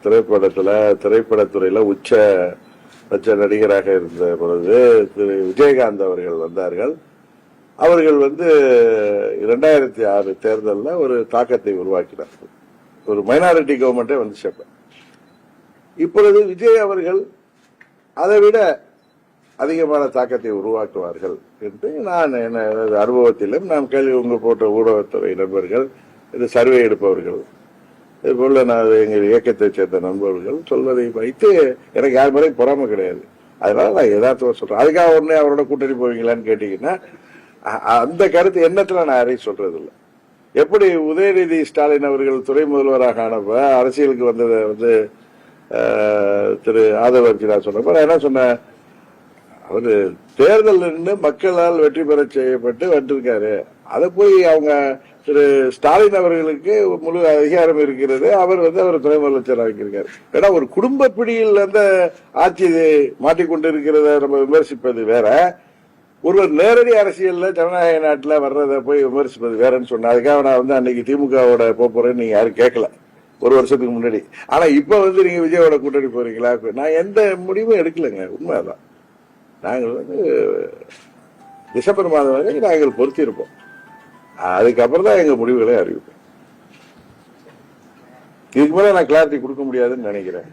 திரைப்படத்துறையில உச்ச நடிகராக இருந்த பொழுது திரு விஜயகாந்த் அவர்கள் வந்தார்கள். அவர்கள் 2006 தேர்தலில் ஒரு தாக்கத்தை உருவாக்கினார்கள். ஒரு மைனாரிட்டி கவர்மெண்டே வந்துச்சு. இப்பொழுது விஜய் அவர்கள் அதை விட அதிகமான தாக்கத்தை உருவாக்குவார்கள் என்று நான் எனது அனுபவத்திலும் நான் கேள்வி போட்ட ஊடகத்துறை நண்பர்கள், இது சர்வே எடுப்பவர்கள், இதுபோல நான் எங்கள் இயக்கத்தை சேர்ந்த நண்பர்கள் சொல்வதை வைத்து எனக்கு யார் மேலேயும் பொறாமை கிடையாது. அதனால நான் யதார்த்தமா சொல்றேன். அதுக்காக உடனே அவரோட கூட்டணி போவீங்களான்னு கேட்டீங்கன்னா அந்த கருத்து எண்ணத்துல நான் யாரையும் சொல்றது இல்லை. எப்படி உதயநிதி ஸ்டாலின் அவர்கள் துணை முதல்வராக ஆனப்ப அரசியலுக்கு வந்ததை திரு ஆதவ அர்ஜுனா சொன்னப்ப நான் என்ன சொன்னேன், அவரு தேர்தல் நின்று மக்களால் வெற்றி பெற செய்யப்பட்டு வந்திருக்காரு. அதை போய் அவங்க திரு ஸ்டாலின் அவர்களுக்கு முழு அதிகாரம் இருக்கிறது, அவர் அவர் துணை முதலமைச்சர் ஆகியிருக்காரு. ஏன்னா ஒரு குடும்ப பிடியில் ஆட்சி மாட்டிக்கொண்டிருக்கிறத நம்ம விமர்சிப்பது வேற, ஒருவர் நேரடி அரசியல்ல ஜனநாயக நாட்டில் வர்றதை போய் விமர்சிப்பது வேறன்னு சொன்ன. அதுக்காக நான் அன்னைக்கு திமுகவோட போறேன்னு நீங்க யாரும் கேட்கல ஒரு வருஷத்துக்கு முன்னாடி. ஆனா இப்ப நீங்க விஜயோட கூட்டணி போறீங்களா? நான் எந்த முடிவும் எடுக்கலைங்க. உண்மைதான். நாங்கள் டிசம்பர் மாதம் வரை நாங்கள் பொறுத்திருப்போம். அதுக்கப்புறம் தான் எங்க முடிவுகளை அறிவிப்போம். இதுக்கு மேல நான் கிளாரிட்டி கொடுக்க முடியாதுன்னு நினைக்கிறேன்.